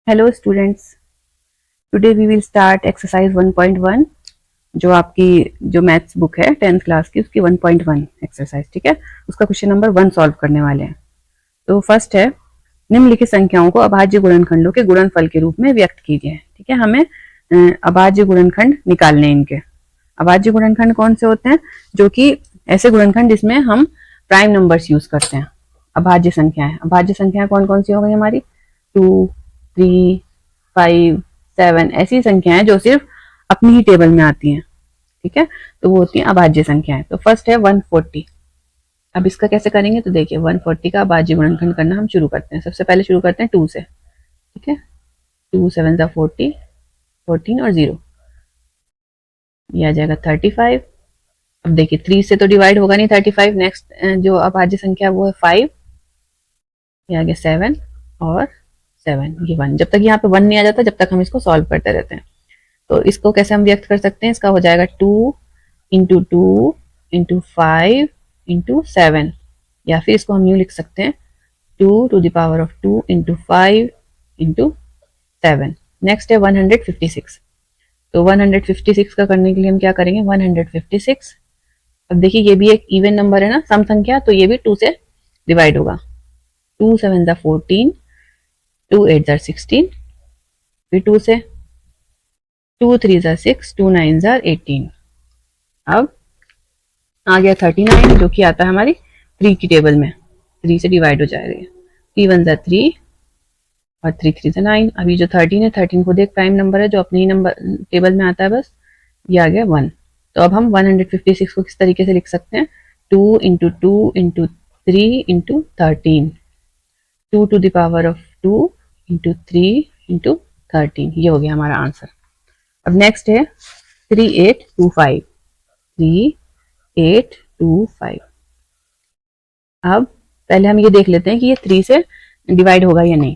Hello students, today we will start exercise 1.1 जो maths book है 10th class की उसकी 1.1 एक्सरसाइज। ठीक है, उसका क्वेश्चन नंबर 1 सॉल्व करने वाले हैं। तो फर्स्ट है, निम्नलिखित संख्याओं को अभाज्य गुणनखंडों के गुणनफल के रूप में व्यक्त कीजिए। ठीक है, हमें अभाज्य गुणनखंड निकालने इनके। अभाज्य गुणनखंड कौन से होते हैं? जो कि ऐसे गुणनखंड जिसमें हम प्राइम नंबर्स यूज करते हैं। अभाज्य संख्याएं कौन कौन सी हो गई हमारी? 2, 3, 5, 7 ऐसी संख्याएं जो सिर्फ अपनी ही टेबल में आती हैं। ठीक है, तो वो होती हैं अभाज्य संख्याएं। तो फर्स्ट है 140। अब इसका कैसे करेंगे? तो देखिए 140 का अभाज्य गुणनखंड करना हम शुरू करते हैं। सबसे पहले शुरू करते हैं 2 से। ठीक है, 2 7 40, 14 और 0 ये आ जाएगा 35। अब देखिए 3 से तो डिवाइड होगा नहीं 35। नेक्स्ट जो अभाज्य संख्या वो है 5, ये आ गया 7 और 7 ये 1। जब तक यहाँ पे 1 नहीं आ जाता जब तक हम इसको सॉल्व करते रहते हैं। तो इसको कैसे हम व्यक्त कर सकते हैं? इसका हो जाएगा 2 × 2 × 5 × 7, या फिर इसको हम यूं लिख सकते हैं 2 to the power of 2 × 5 × 7। Next है 156। तो 156 का करने के लिए हम क्या करेंगे? 156। अब देखिए ये भी एक इवन नंबर है ना, सम संख्या, तो ये भी 2 से डिवाइड होगा। 2 7 14, 2 8 16, फिर 2 से 2 3 6, 2 9 18। अब आ गया 39 जो कि आता है हमारी 3 की टेबल में। 3 से डिवाइड हो जाएगा। 3 1 3 और 3 3 9। अभी जो 13 है, 13 खुद एक प्राइम नंबर है जो अपने ही नंबर टेबल में आता है, बस ये आ गया 1। तो अब हम 156 को किस तरीके से लिख सकते हैं? 2 × 2 × 3 × 13, 2 to the power of 2 × 3 × 13। ये हो गया हमारा आंसर। अब नेक्स्ट है 3825। 3825। अब पहले हम ये देख लेते हैं कि ये 3 से डिवाइड होगा या नहीं।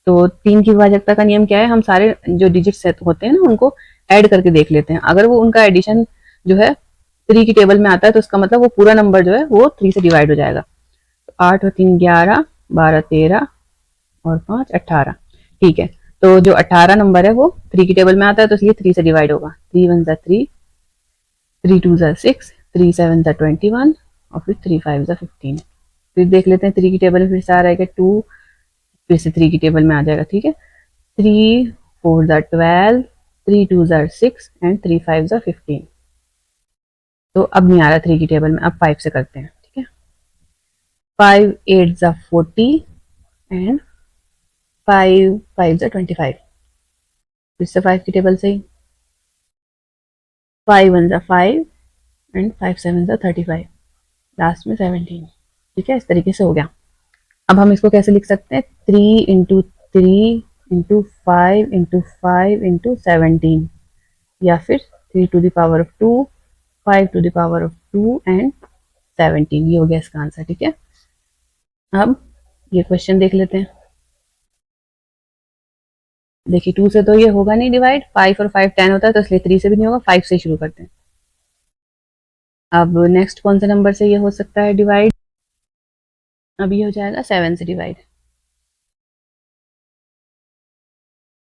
तो 3 की विभाजकता का नियम क्या है? हम सारे जो डिजिट्स होते हैं ना उनको ऐड करके देख लेते हैं। अगर वो उनका एडिशन जो है 3 की टेबल में आता है तो इसका मतलब वो पूरा नंबर जो है वो 3 से डिवाइड हो जाएगा। तो 8 और 3 11, 12 13 और 5 18। ठीक है, तो जो 18 नंबर है वो 3 की टेबल में आता है तो इसलिए 3 से डिवाइड होगा। 3 1 3, 3 2 6, 3 7 21 और फिर 3 5 15। फिर देख लेते हैं 3 की टेबल में फिर से आ रहेगा 2, फिर से 3 की टेबल में आ जाएगा। ठीक है, 3 4 12, 3 2 6 एंड 3 5 15। तो अब नहीं आ रहा 3 की टेबल में, अब 5 से करते हैं। ठीक है, 5 8 40 एंड 5 5 25। फिर से 5 की टेबल से ही 5 1 5 एंड 5 7 35, लास्ट में 17। ठीक है, इस तरीके से हो गया। अब हम इसको कैसे लिख सकते हैं? 3 × 3 × 5 × 5 × 17, या फिर 3 to the power of 2, 5 to the power of 2 and 17। ये हो गया इसका आंसर। ठीक है, अब ये क्वेश्चन देख लेते हैं। देखिए 2 से तो ये होगा नहीं डिवाइड, 5 और 5 10 होता है तो इसलिए 3 से भी नहीं होगा। 5 से शुरू करते हैं। अब नेक्स्ट कौन से नंबर से ये हो सकता है डिवाइड? अब ये हो जाएगा 7 से डिवाइड।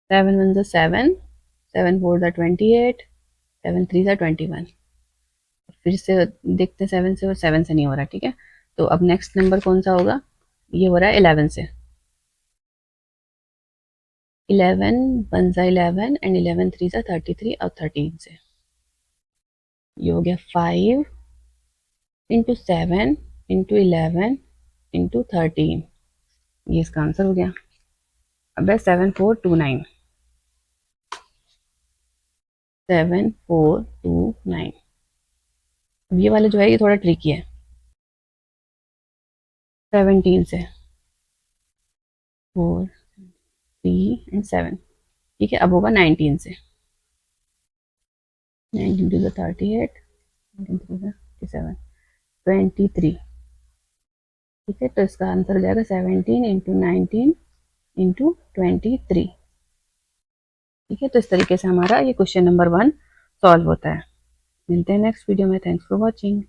7 1 7, 7 4 28, 7 3 21। फिर से देखते हैं 7 से, और 7 से नहीं हो रहा। ठीक है, तो अब नेक्स्ट नंबर कौन सा होगा? ये हो रहा है 11 से। 11 1 11 एंड 11 3 33 और 13 से। ये हो गया 5 × 7 × 11 × 13। ये इसका आंसर हो गया। अब है 7429। 7429। अब ये वाला जो है ये थोड़ा ट्रिकी है। 17 से 4 3 एंड 7। ठीक है, अब होगा 19 से। 19 to the 38, 19 to the 57, 23। ठीक है, तो इसका आंसर हो जाएगा 17 × 19 × 23। ठीक है, तो इस तरीके से हमारा ये क्वेश्चन नंबर 1 सॉल्व होता है। मिलते हैं नेक्स्ट वीडियो में। Thanks for watching.